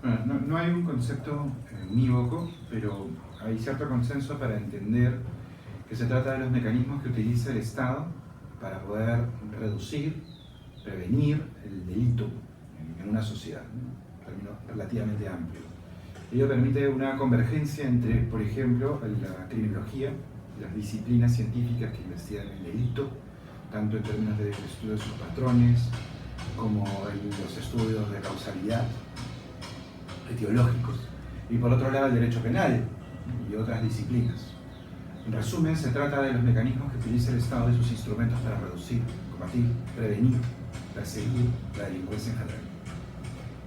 Bueno, no hay un concepto unívoco, pero hay cierto consenso para entender que se trata de los mecanismos que utiliza el Estado para poder reducir, prevenir el delito en una sociedad, un término relativamente amplio. Ello permite una convergencia entre, por ejemplo, la criminología, las disciplinas científicas que investigan el delito, tanto en términos de estudio de sus patrones, como los estudios de causalidad, etiológicos, y por otro lado el derecho penal y otras disciplinas. En resumen, se trata de los mecanismos que utiliza el Estado y sus instrumentos para reducir, combatir, prevenir, perseguir la delincuencia en general.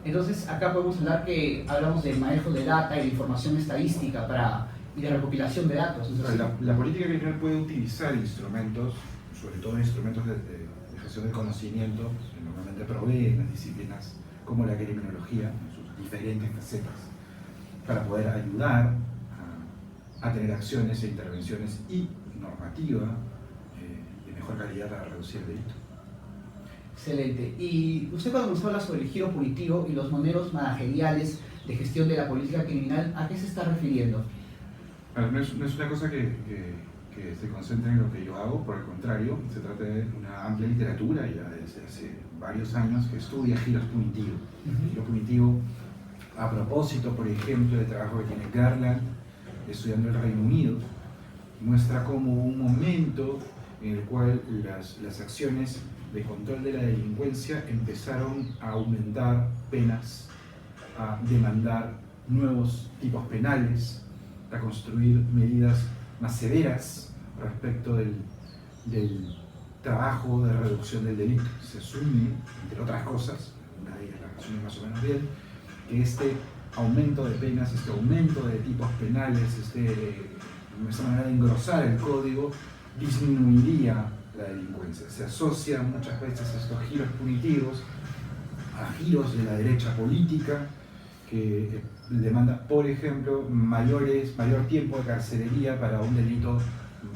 Entonces, acá podemos hablar que hablamos de manejo de data y de información estadística y de recopilación de datos. La política criminal puede utilizar instrumentos, sobre todo instrumentos de gestión del conocimiento, que normalmente proveen las disciplinas como la criminología, en sus diferentes facetas, para poder ayudar a tener acciones e intervenciones y normativa de mejor calidad para reducir el delito. Excelente. Y usted cuando nos habla sobre el giro punitivo y los modelos manageriales de gestión de la política criminal, ¿a qué se está refiriendo? Bueno, no es una cosa que se concentre en lo que yo hago, por el contrario, se trata de una amplia literatura ya desde hace varios años que estudia giros punitivos. El giro punitivo, a propósito, por ejemplo, del trabajo que tiene Garland, estudiando el Reino Unido, muestra como un momento en el cual las acciones de control de la delincuencia empezaron a aumentar penas, a demandar nuevos tipos penales, a construir medidas más severas respecto del trabajo de reducción del delito. Se asume, entre otras cosas, una de ellas la resume más o menos bien, que este aumento de penas, este aumento de tipos penales, esta manera de engrosar el código, disminuiría la delincuencia. Se asocia muchas veces estos giros punitivos a giros de la derecha política que demanda, por ejemplo, mayor tiempo de carcelería para un delito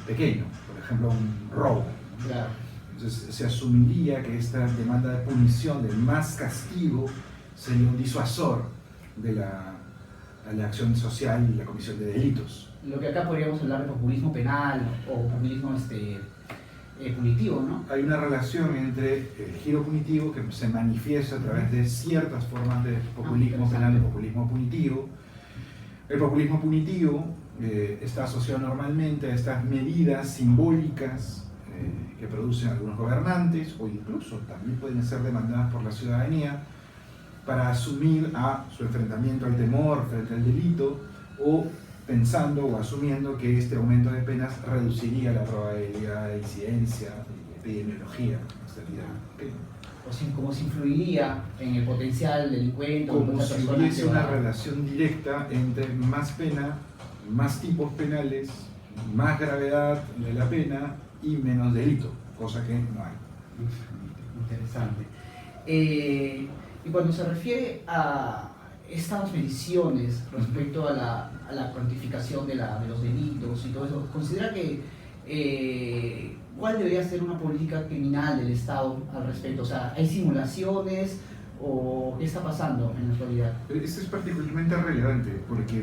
pequeño, por ejemplo, un robo. Claro. Entonces se asumiría que esta demanda de punición, de más castigo, sería un disuasor de la acción social y la comisión de delitos. Lo que acá podríamos hablar de populismo penal o populismo punitivo, ¿no? Hay una relación entre el giro punitivo que se manifiesta a través de ciertas formas de populismo penal y populismo punitivo. El populismo punitivo está asociado normalmente a estas medidas simbólicas que producen algunos gobernantes o incluso también pueden ser demandadas por la ciudadanía para asumir a su enfrentamiento al temor frente al delito o pensando o asumiendo que este aumento de penas reduciría la probabilidad de incidencia, de epidemiología, o cómo se influiría en el potencial delincuente. Como si hubiese una relación directa entre más pena, más tipos penales, más gravedad de la pena y menos delito, cosa que no hay. Interesante. Y cuando se refiere a estas mediciones respecto a la cuantificación de los delitos y todo eso, ¿considera que cuál debería ser una política criminal del Estado al respecto? O sea, ¿hay simulaciones o qué está pasando en la actualidad? Esto es particularmente relevante porque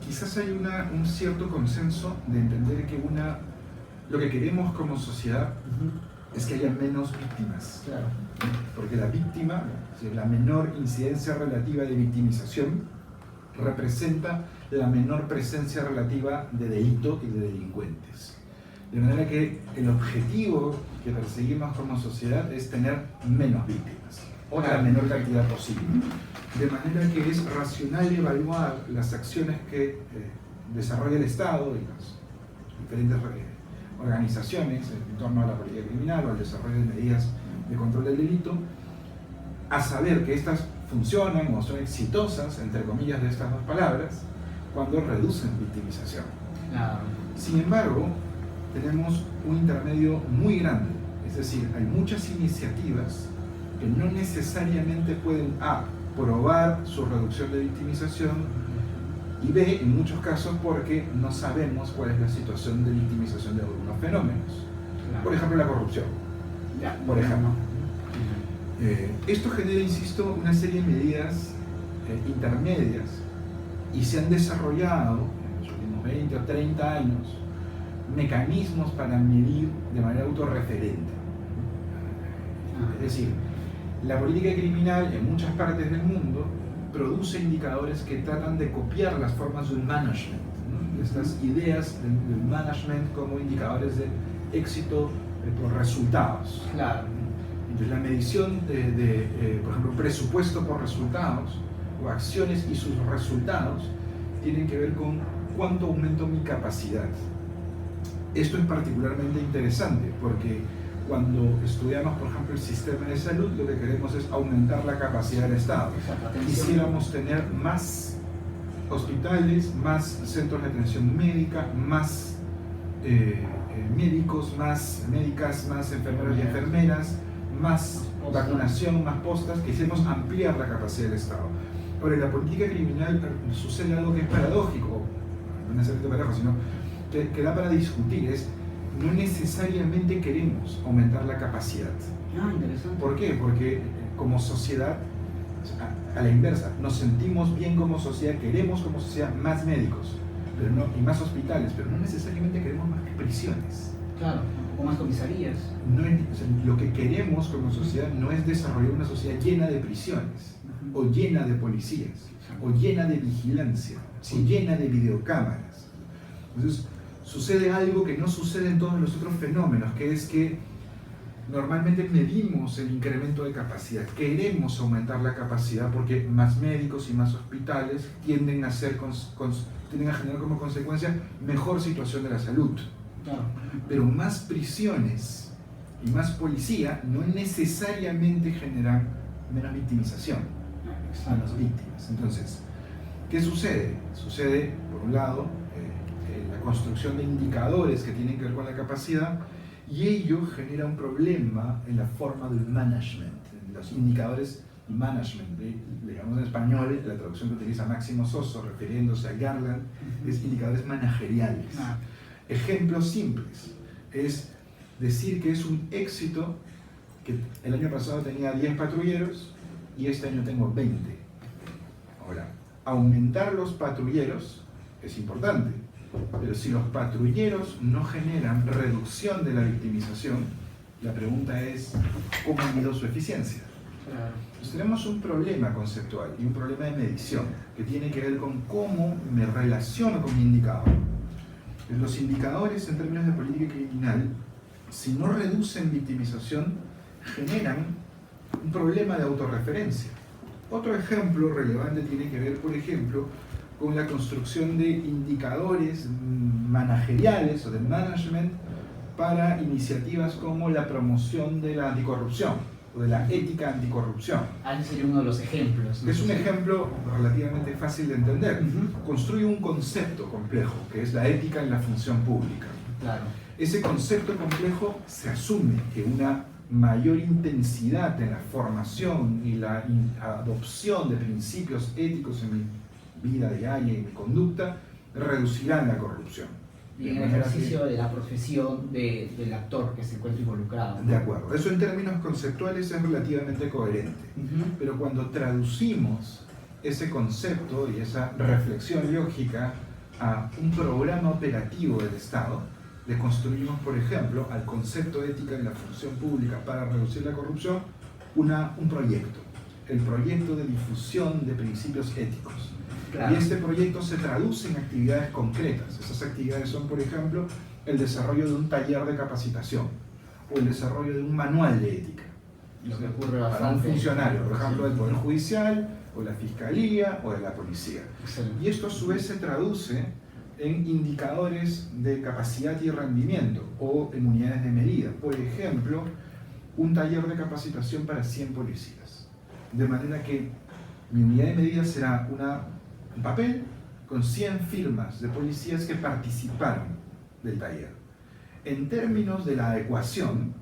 quizás hay un cierto consenso de entender que lo que queremos como sociedad es que haya menos víctimas. Claro. Porque la víctima, la menor incidencia relativa de victimización, representa la menor presencia relativa de delito y de delincuentes. De manera que el objetivo que perseguimos como sociedad es tener menos víctimas, o la menor cantidad posible. De manera que es racional evaluar las acciones que desarrolla el Estado y las diferentes organizaciones en torno a la política criminal o al desarrollo de medidas de control del delito, a saber que estas funcionan o son exitosas, entre comillas de estas dos palabras, cuando reducen victimización. Claro. Sin embargo, tenemos un intermedio muy grande, es decir, hay muchas iniciativas que no necesariamente pueden probar su reducción de victimización y en muchos casos porque no sabemos cuál es la situación de victimización de algunos fenómenos. Claro. Por ejemplo, la corrupción. Por ejemplo. Esto genera, insisto, una serie de medidas intermedias y se han desarrollado en los últimos 20 o 30 años mecanismos para medir de manera autorreferente. Es decir, la política criminal en muchas partes del mundo produce indicadores que tratan de copiar las formas del management, ¿no? Estas ideas del management como indicadores de éxito por resultados. Claro. Entonces, la medición por ejemplo, presupuesto por resultados o acciones y sus resultados tienen que ver con cuánto aumento mi capacidad. Esto es particularmente interesante porque cuando estudiamos, por ejemplo, el sistema de salud, lo que queremos es aumentar la capacidad del Estado. Quisiéramos tener más hospitales, más centros de atención médica, más médicos, más médicas, más enfermeros y enfermeras, más vacunación, más postas. Quisiéramos ampliar la capacidad del Estado. Ahora, en la política criminal sucede algo que es paradójico, no necesariamente paradójico, sino que da para discutir, es no necesariamente queremos aumentar la capacidad. Ah, interesante. ¿Por qué? Porque como sociedad, a la inversa, nos sentimos bien como sociedad, queremos como sociedad más médicos pero no, y más hospitales, pero no necesariamente queremos más prisiones. Claro, o más comisarías. No es, o sea, lo que queremos como sociedad no es desarrollar una sociedad llena de prisiones, o llena de policías, o llena de vigilancia, o llena de videocámaras. Entonces, sucede algo que no sucede en todos los otros fenómenos, que es que normalmente medimos el incremento de capacidad. Queremos aumentar la capacidad porque más médicos y más hospitales tienden a generar como consecuencia mejor situación de la salud. Claro. Pero más prisiones y más policía no necesariamente generan menos victimización a las víctimas. Entonces, ¿qué sucede? Sucede, por un lado, la construcción de indicadores que tienen que ver con la capacidad, y ello genera un problema en la forma del management. Los indicadores y management, le llamamos en español, la traducción que utiliza Máximo Soso refiriéndose a Garland, es indicadores manageriales. Ejemplos simples, es decir que es un éxito que el año pasado tenía 10 patrulleros y este año tengo 20. Ahora, aumentar los patrulleros es importante, pero si los patrulleros no generan reducción de la victimización, la pregunta es ¿cómo mido su eficiencia? Entonces tenemos un problema conceptual y un problema de medición que tiene que ver con cómo me relaciono con mi indicador. Los indicadores en términos de política criminal, si no reducen victimización, generan un problema de autorreferencia. Otro ejemplo relevante tiene que ver, por ejemplo, con la construcción de indicadores manageriales o de management para iniciativas como la promoción de la anticorrupción o de la ética anticorrupción. Ese sería uno de los ejemplos, ¿no? Es un ejemplo relativamente fácil de entender. Construye un concepto complejo, que es la ética en la función pública. Claro. Ese concepto complejo se asume que una mayor intensidad en la formación y la adopción de principios éticos en mi vida diaria y mi conducta reducirán la corrupción. Y en el ejercicio de la profesión del actor que se encuentra involucrado, ¿no? De acuerdo. Eso en términos conceptuales es relativamente coherente. Pero cuando traducimos ese concepto y esa reflexión lógica a un programa operativo del Estado, le construimos, por ejemplo, al concepto de ética en la función pública para reducir la corrupción, un proyecto. El proyecto de difusión de principios éticos. Claro. Y este proyecto se traduce en actividades concretas. Esas actividades son, por ejemplo, el desarrollo de un taller de capacitación o el desarrollo de un manual de ética. Lo que ocurre para un funcionario, por ejemplo, del Poder Judicial, o la Fiscalía, o de la Policía. Excelente. Y esto a su vez se traduce en indicadores de capacidad y rendimiento o en unidades de medida. Por ejemplo, un taller de capacitación para 100 policías. De manera que mi unidad de medida será un papel con 100 firmas de policías que participaron del taller. En términos de la ecuación,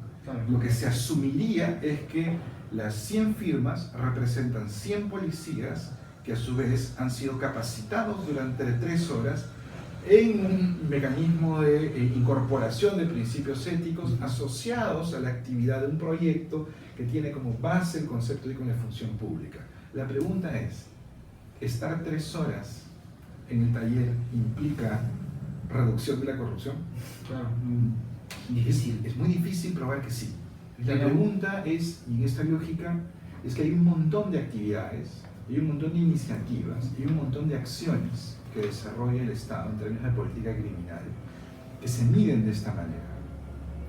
lo que se asumiría es que las 100 firmas representan 100 policías que a su vez han sido capacitados durante 3 horas en un mecanismo de incorporación de principios éticos asociados a la actividad de un proyecto que tiene como base el concepto de la función pública. La pregunta es, estar 3 horas en el taller implica reducción de la corrupción. Claro, difícil. Es muy difícil probar que sí. La Pero- pregunta es, y en esta lógica, es que hay un montón de actividades, hay un montón de iniciativas, hay un montón de acciones que desarrolla el Estado en términos de política criminal, que se miden de esta manera.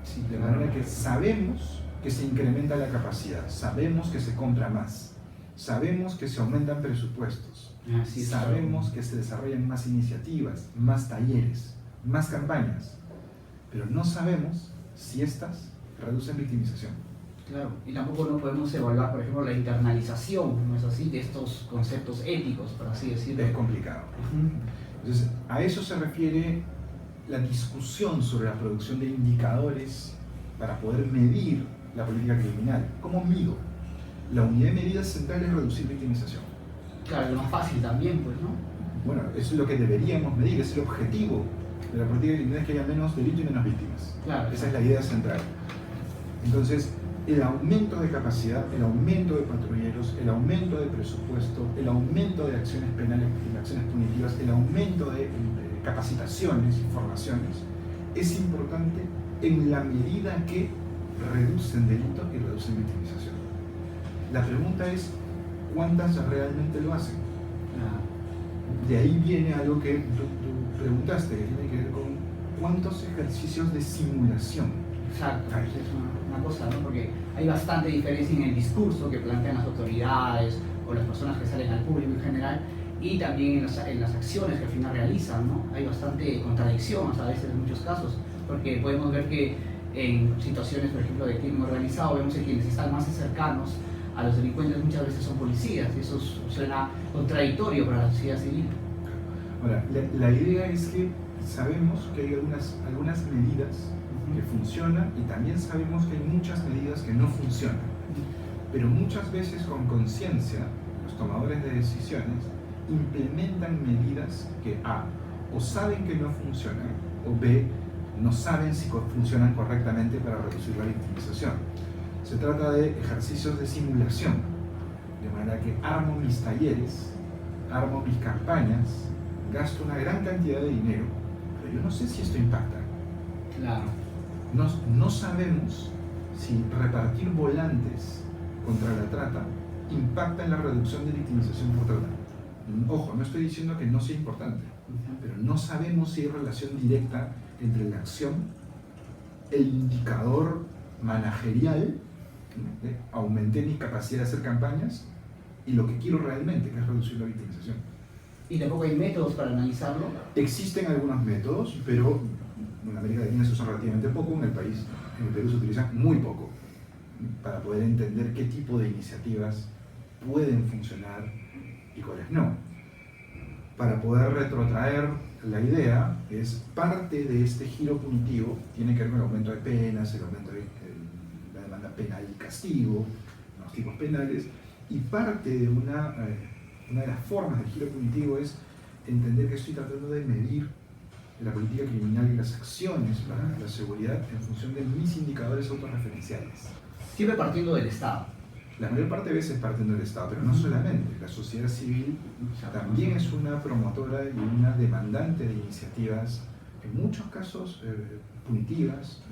Sí, De claro. manera que sabemos que se incrementa la capacidad, sabemos que se compra más, sabemos que se aumentan presupuestos, Así es, sabemos que se desarrollan más iniciativas, más talleres, más campañas, pero no sabemos si estas reducen victimización. Claro, y tampoco no podemos evaluar, por ejemplo, la internalización, ¿no es así?, de estos conceptos éticos, por así decirlo. Es complicado. Entonces, a eso se refiere la discusión sobre la producción de indicadores para poder medir la política criminal. ¿Cómo mido? La unidad de medida central es reducir victimización. Claro, lo más fácil también, pues, ¿no? Bueno, eso es lo que deberíamos medir, es el objetivo de la política criminal, es que haya menos delito y menos víctimas. Claro. Esa es la idea central. Entonces, el aumento de capacidad, el aumento de patrulleros, el aumento de presupuesto, el aumento de acciones penales y acciones punitivas, el aumento de capacitaciones y formaciones, es importante en la medida que reducen delito y reducen victimización. La pregunta es, ¿cuántas realmente lo hacen? De ahí viene algo que tú preguntaste, que tiene que ver con cuántos ejercicios de simulación. Exacto, es una cosa, ¿no? Porque hay bastante diferencia en el discurso que plantean las autoridades o las personas que salen al público en general y también en las acciones que al final realizan, ¿no? Hay bastante contradicción a veces en muchos casos, porque podemos ver que en situaciones, por ejemplo, de crimen organizado, vemos que quienes están más cercanos a los delincuentes muchas veces son policías y eso suena contradictorio para la sociedad civil. Ahora, la idea es que sabemos que hay algunas medidas que funcionan y también sabemos que hay muchas medidas que no funcionan. Pero muchas veces con conciencia los tomadores de decisiones implementan medidas que A, o saben que no funcionan, o B, no saben si funcionan correctamente para reducir la victimización. Se trata de ejercicios de simulación, de manera que armo mis talleres, armo mis campañas, gasto una gran cantidad de dinero, pero yo no sé si esto impacta. Claro. No sabemos si repartir volantes contra la trata impacta en la reducción de victimización por trata. Ojo, no estoy diciendo que no sea importante, pero no sabemos si hay relación directa entre la acción, el indicador managerial, ¿no? Aumenté mi capacidad de hacer campañas, y lo que quiero realmente, que es reducir la victimización. Y tampoco hay métodos para analizarlo. Existen algunos métodos, pero en América Latina se usan relativamente poco, en el Perú se utilizan muy poco, para poder entender qué tipo de iniciativas pueden funcionar y cuáles no. Para poder retrotraer la idea, es parte de este giro punitivo, tiene que ver con el aumento de penas, el aumento de la demanda penal y castigo, los tipos penales, y parte de una de las formas del giro punitivo es entender que estoy tratando de medir la política criminal y las acciones para la seguridad en función de mis indicadores autorreferenciales. Siempre partiendo del Estado. La mayor parte de veces partiendo del Estado, pero no solamente. La sociedad civil también es una promotora y una demandante de iniciativas, en muchos casos punitivas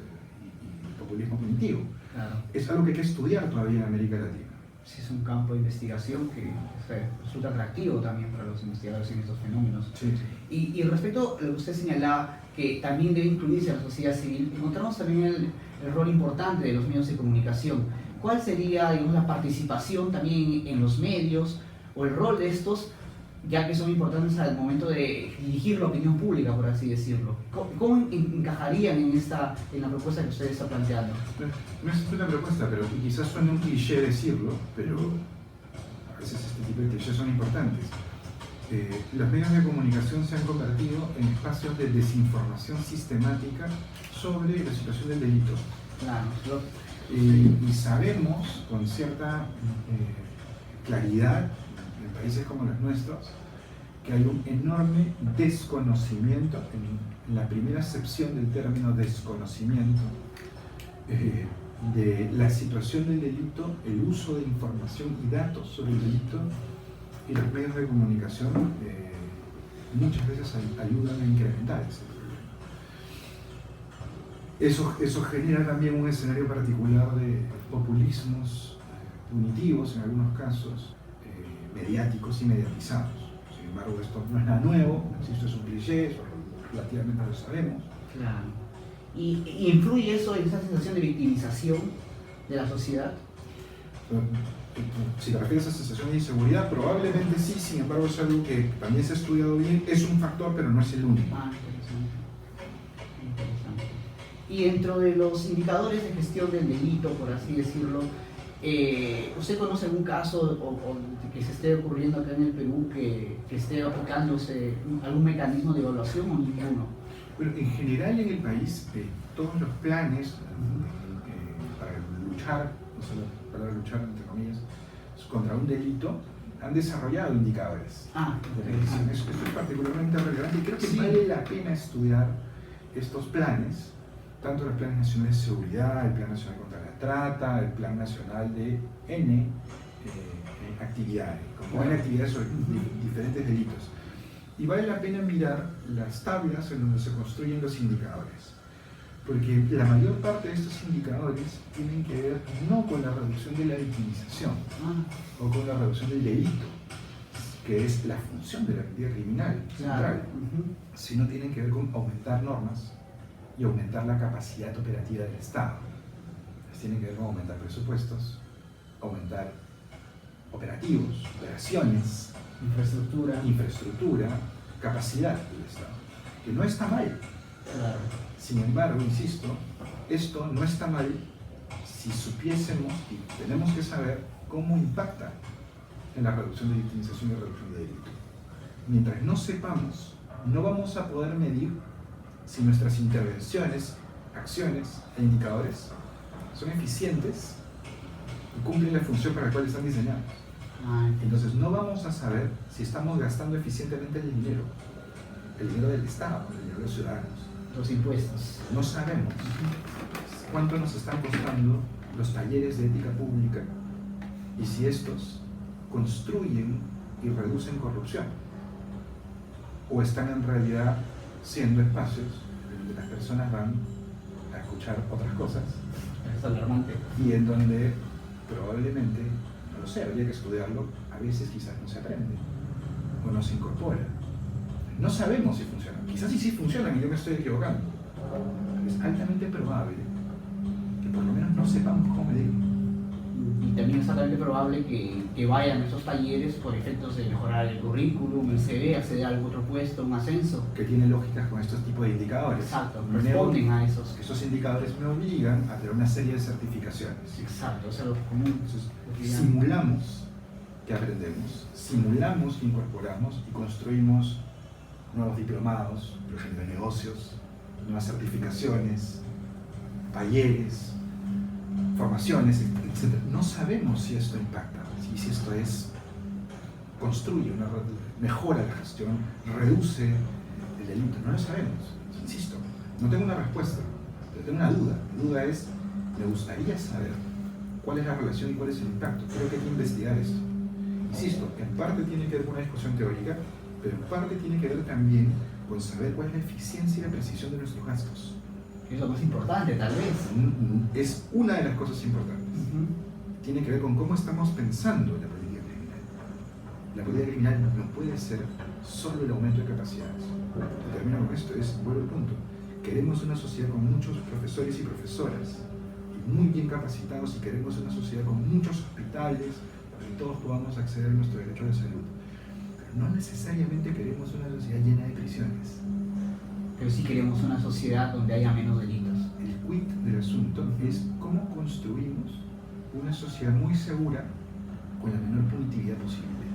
y populismo punitivo. Claro. Es algo que hay que estudiar todavía en América Latina. Sí, es un campo de investigación que resulta atractivo también para los investigadores en estos fenómenos. Sí. Y respecto a lo que usted señalaba, que también debe incluirse la sociedad civil, encontramos también el rol importante de los medios de comunicación. ¿Cuál sería, digamos, la participación también en los medios o el rol de estos, ya que son importantes al momento de dirigir la opinión pública, por así decirlo? ¿Cómo encajarían en la propuesta que usted está planteando? No es una propuesta, pero quizás suene un cliché decirlo, pero a veces este tipo de clichés son importantes. Los medios de comunicación se han convertido en espacios de desinformación sistemática sobre la situación del delito. Claro, Y sabemos con cierta claridad, en países como los nuestros, que hay un enorme desconocimiento, en la primera acepción del término desconocimiento, de la situación del delito, el uso de información y datos sobre el delito Y los medios de comunicación muchas veces ayudan a incrementar ese problema. Eso genera también un escenario particular de populismos punitivos en algunos casos, mediáticos y mediatizados. Sin embargo, esto no es nada nuevo, esto es un cliché, eso relativamente lo sabemos. Claro. ¿Y influye eso en esa sensación de victimización de la sociedad? Si te refieres a sensación de inseguridad, probablemente sí, sin embargo es algo que también se ha estudiado bien, es un factor pero no es el único. Interesante. Y dentro de los indicadores de gestión del delito, por así decirlo, ¿usted conoce algún caso o que se esté ocurriendo acá en el Perú que esté aplicándose algún mecanismo de evaluación o ninguno? Bueno, en general en el país, todos los planes para luchar, no solo para luchar entre comillas, contra un delito, han desarrollado indicadores de medición. Esto es particularmente relevante y creo que vale la pena estudiar estos planes, tanto los planes nacionales de seguridad, el plan nacional contra la trata, el plan nacional de actividades, como N actividades sobre diferentes delitos. Y vale la pena mirar las tablas en donde se construyen los indicadores, porque la mayor parte de estos indicadores tienen que ver no con la reducción de la victimización o con la reducción del delito, que es la función de la actividad criminal central, sino tienen que ver con aumentar normas y aumentar la capacidad operativa del Estado. Tienen que ver con aumentar presupuestos, aumentar operativos, operaciones, infraestructura, capacidad del Estado, que no está mal. Claro. Sin embargo, insisto, esto no está mal si supiésemos, y tenemos que saber cómo impacta en la reducción de victimización y reducción de delito. Mientras no sepamos, no vamos a poder medir si nuestras intervenciones, acciones e indicadores son eficientes y cumplen la función para la cual están diseñados. Entonces no vamos a saber si estamos gastando eficientemente el dinero del Estado, el dinero de los ciudadanos. Los impuestos. No sabemos cuánto nos están costando los talleres de ética pública y si estos construyen y reducen corrupción o están en realidad siendo espacios donde las personas van a escuchar otras cosas. Es alarmante. Y en donde probablemente, no lo sé, habría que estudiarlo, a veces quizás no se aprende o no se incorpora. No sabemos si funcionan, quizás sí funcionan y yo me estoy equivocando. Es altamente probable que por lo menos no sepamos cómo medirlo. Y también es altamente probable que vayan a esos talleres por efectos de mejorar el currículum, el CV, acceder a algún otro puesto, un ascenso. Que tiene lógicas con estos tipos de indicadores. Exacto, responden a esos. Esos indicadores me obligan a tener una serie de certificaciones. Exacto, eso es lo común. Entonces, simulamos que aprendemos, simulamos que incorporamos y construimos nuevos diplomados, por ejemplo, de negocios, nuevas certificaciones, talleres, formaciones, etc. No sabemos si esto impacta, si esto construye, mejora la gestión, reduce el delito. No lo sabemos, insisto. No tengo una respuesta, pero tengo una duda. Mi duda es, me gustaría saber cuál es la relación y cuál es el impacto. Creo que hay que investigar esto. Insisto, en parte tiene que ver con una discusión teórica, pero en parte tiene que ver también con saber cuál es la eficiencia y la precisión de nuestros gastos. Es lo más importante, tal vez. Es una de las cosas importantes. Tiene que ver con cómo estamos pensando en la política criminal. La política criminal no puede ser solo el aumento de capacidades. Y termino con esto, vuelvo al punto. Queremos una sociedad con muchos profesores y profesoras, y muy bien capacitados, y queremos una sociedad con muchos hospitales, para que todos podamos acceder a nuestro derecho de salud. Pero no necesariamente queremos una sociedad llena de prisiones. Pero sí queremos una sociedad donde haya menos delitos. El quid del asunto es cómo construimos una sociedad muy segura con la menor punitividad posible.